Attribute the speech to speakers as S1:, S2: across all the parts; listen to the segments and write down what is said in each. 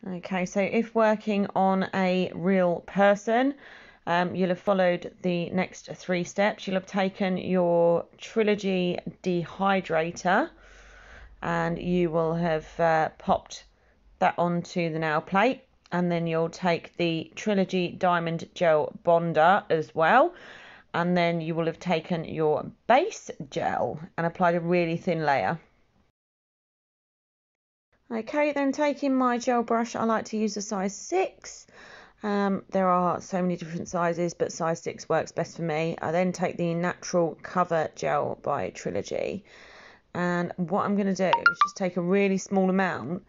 S1: Okay, so if working on a real person, you'll have followed the next 3 steps. You'll have taken your Trilogy dehydrator and you will have popped that onto the nail plate, and then you'll take the Trilogy Diamond Gel Bonder as well, and then you will have taken your base gel and applied a really thin layer. Okay, then taking my gel brush, I like to use a size 6. There are so many different sizes, but size 6 works best for me. I then take the Natural Cover Gel by Trilogy, and what I'm going to do is just take a really small amount,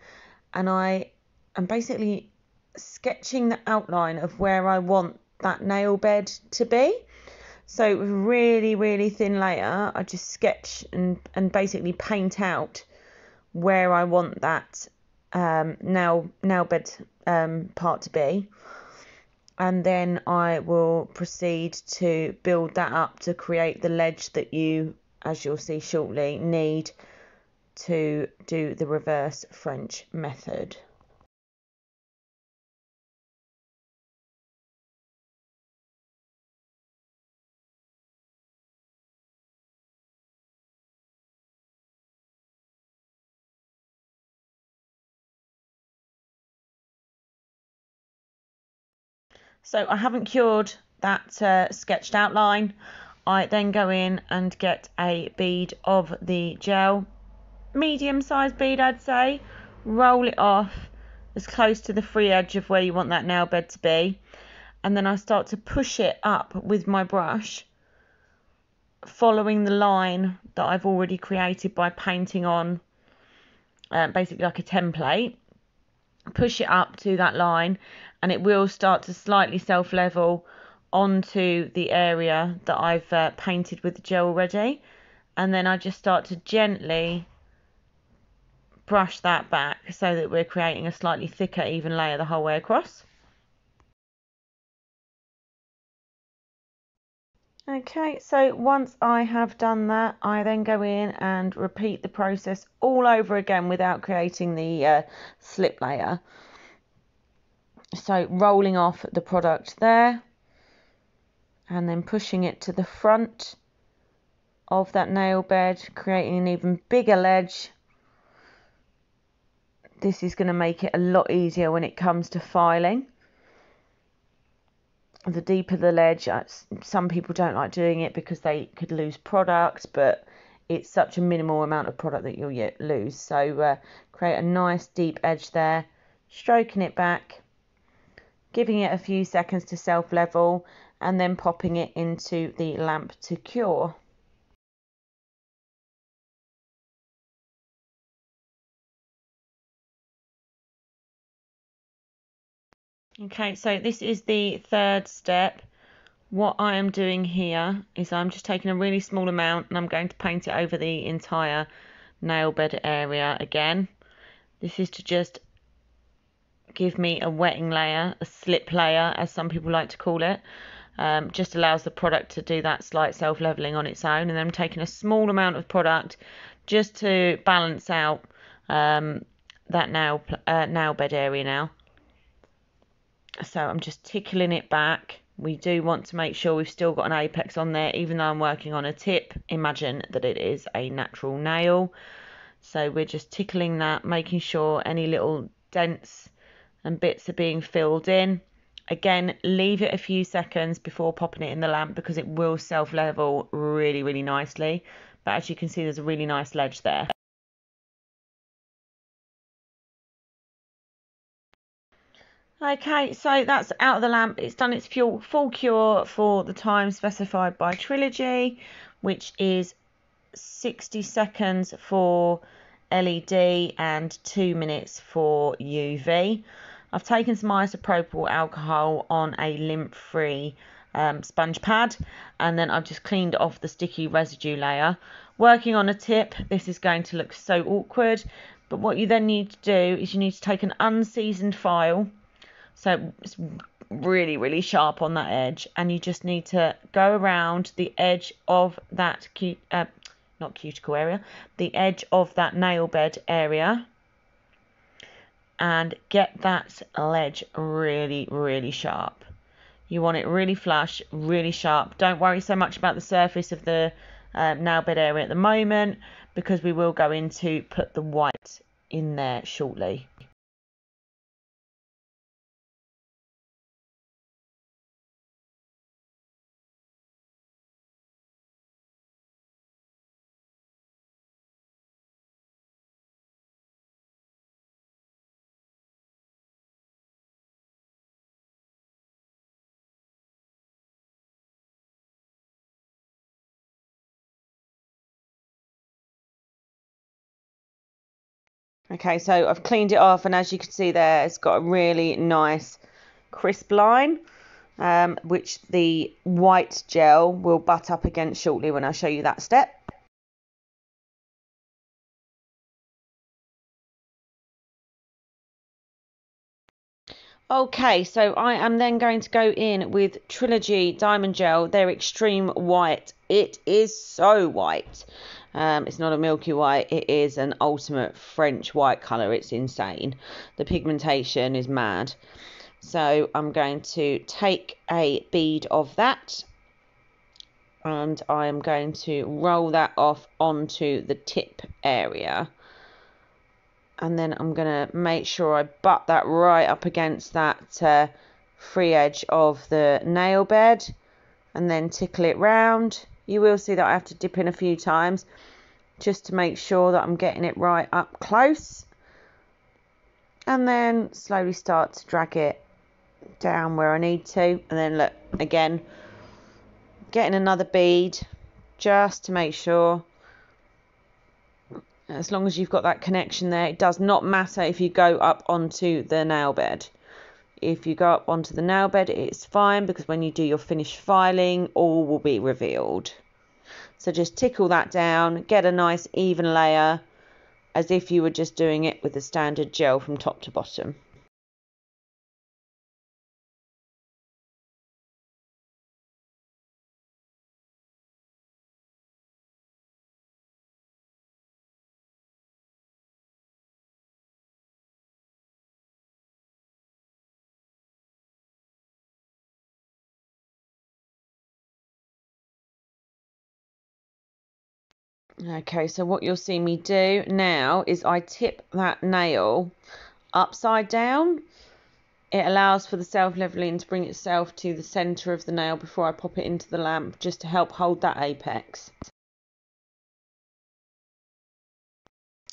S1: and I am basically sketching the outline of where I want that nail bed to be. So with a really, really thin layer, I just sketch and basically paint out where I want that nail bed part to be, and then I will proceed to build that up to create the ledge that you, as you'll see shortly, need to do the reverse French method. So I haven't cured that sketched outline. I then go in and get a bead of the gel, medium sized bead I'd say, roll it off as close to the free edge of where you want that nail bed to be, and then I start to push it up with my brush, following the line that I've already created by painting on basically like a template. Push it up to that line, and it will start to slightly self-level onto the area that I've painted with the gel already, and then I just start to gently brush that back so that we're creating a slightly thicker, even layer the whole way across. Okay, so once I have done that, I then go in and repeat the process all over again without creating the slip layer. So rolling off the product there, and then pushing it to the front of that nail bed, creating an even bigger ledge. This is going to make it a lot easier when it comes to filing. The deeper the ledge, some people don't like doing it because they could lose product, but it's such a minimal amount of product that you'll lose. So create a nice deep edge there, stroking it back, giving it a few seconds to self-level, and then popping it into the lamp to cure. Okay, so this is the 3rd step. What I am doing here is I'm just taking a really small amount and I'm going to paint it over the entire nail bed area again. This is to just give me a wetting layer, a slip layer as some people like to call it. Just allows the product to do that slight self-leveling on its own, and then I'm taking a small amount of product just to balance out that nail bed area now. So I'm just tickling it back. We do want to make sure we've still got an apex on there, even though I'm working on a tip. Imagine that it is a natural nail. So we're just tickling that, making sure any little dents and bits are being filled in. Again, leave it a few seconds before popping it in the lamp because it will self-level really, really nicely. But as you can see, there's a really nice ledge there. Okay, so that's out of the lamp. It's done its full cure for the time specified by Trilogy, which is 60 seconds for LED and 2 minutes for UV. I've taken some isopropyl alcohol on a lint-free sponge pad, and then I've just cleaned off the sticky residue layer. Working on a tip, this is going to look so awkward, but what you then need to do is you need to take an unseasoned file, so it's really, really sharp on that edge, and you just need to go around the edge of that not cuticle area, the edge of that nail bed area, and get that ledge really, really sharp. You want it really flush, really sharp. Don't worry so much about the surface of the nail bed area at the moment, because we will go in to put the white in there shortly. Okay, so I've cleaned it off, and as you can see there, it's got a really nice crisp line, which the white gel will butt up against shortly when I show you that step. Okay, so I am then going to go in with Trilogy Diamond Gel. They're extreme white. It is so white. It's not a milky white. It is an ultimate French white colour. It's insane. The pigmentation is mad. So I'm going to take a bead of that, and I'm going to roll that off onto the tip area. And then I'm going to make sure I butt that right up against that free edge of the nail bed, and then tickle it round. You will see that I have to dip in a few times just to make sure that I'm getting it right up close, and then slowly start to drag it down where I need to. And then look, again, getting another bead just to make sure. As long as you've got that connection there, it does not matter if you go up onto the nail bed. If you go up onto the nail bed, it's fine, because when you do your finished filing, all will be revealed. So just tickle that down, get a nice even layer, as if you were just doing it with the standard gel from top to bottom. Okay, so what you'll see me do now is I tip that nail upside down. It allows for the self-leveling to bring itself to the centre of the nail before I pop it into the lamp, just to help hold that apex.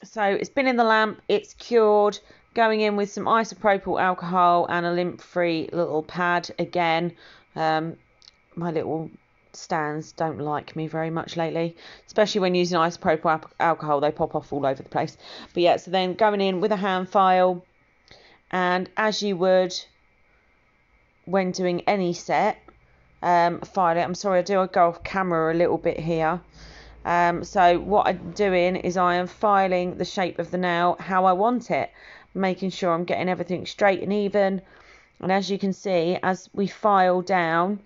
S1: So it's been in the lamp, it's cured. Going in with some isopropyl alcohol and a lint-free little pad again. My little stands don't like me very much lately, especially when using isopropyl alcohol. They pop off all over the place. But yeah, so then going in with a hand file, and as you would when doing any set, file it. I'm sorry, I do go off camera a little bit here. So what I'm doing is I am filing the shape of the nail how I want it, making sure I'm getting everything straight and even. And as you can see, as we file down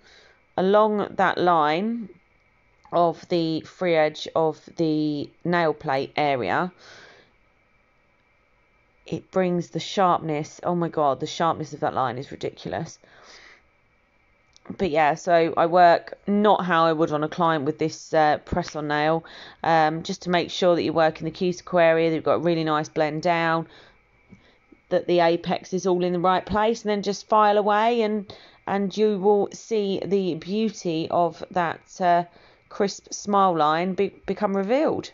S1: along that line of the free edge of the nail plate area, it brings the sharpness. Oh my god, the sharpness of that line is ridiculous. But yeah, so I work not how I would on a client with this press-on nail, just to make sure that you're working the cuticle area, that you've got a really nice blend down, that the apex is all in the right place, and then just file away, and you will see the beauty of that crisp smile line become revealed.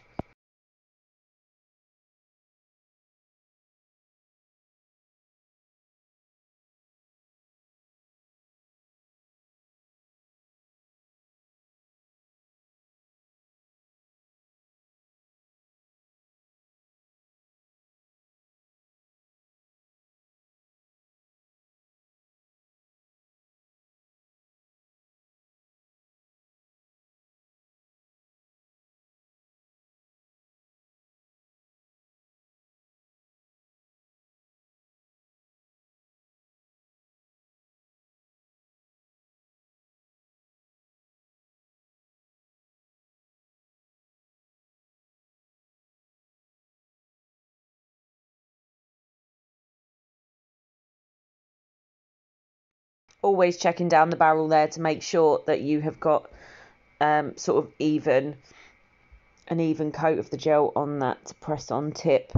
S1: always checking down the barrel there to make sure that you have got sort of an even coat of the gel on that press on tip.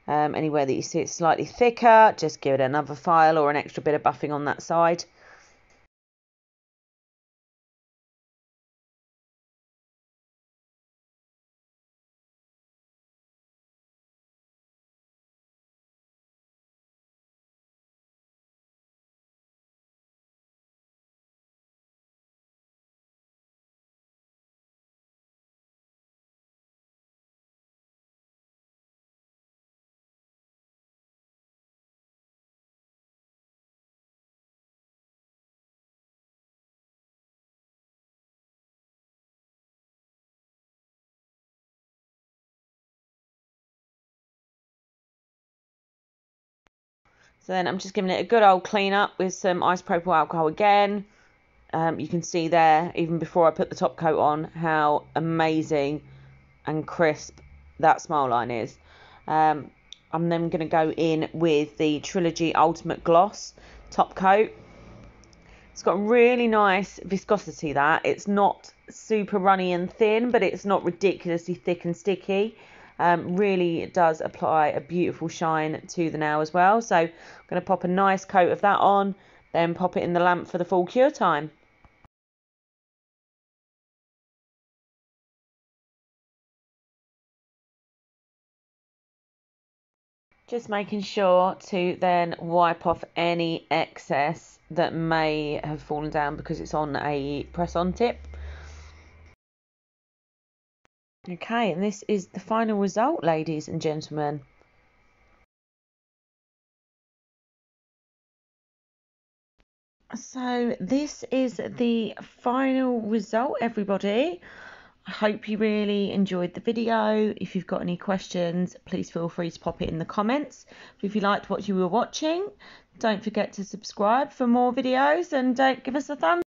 S1: Anywhere that you see it slightly thicker, just give it another file or an extra bit of buffing on that side. So then I'm just giving it a good old clean up with some isopropyl alcohol again. You can see there, even before I put the top coat on, how amazing and crisp that smile line is. I'm then going to go in with the Trilogy Ultimate Gloss top coat. It's got really nice viscosity, that. It's not super runny and thin, but it's not ridiculously thick and sticky. Really does apply a beautiful shine to the nail as well. So I'm going to pop a nice coat of that on, then pop it in the lamp for the full cure time. Just making sure to then wipe off any excess that may have fallen down because it's on a press-on tip. Okay, and this is the final result, ladies and gentlemen. So this is the final result, everybody. I hope you really enjoyed the video. If you've got any questions, please feel free to pop it in the comments. But if you liked what you were watching, don't forget to subscribe for more videos and give us a thumbs up.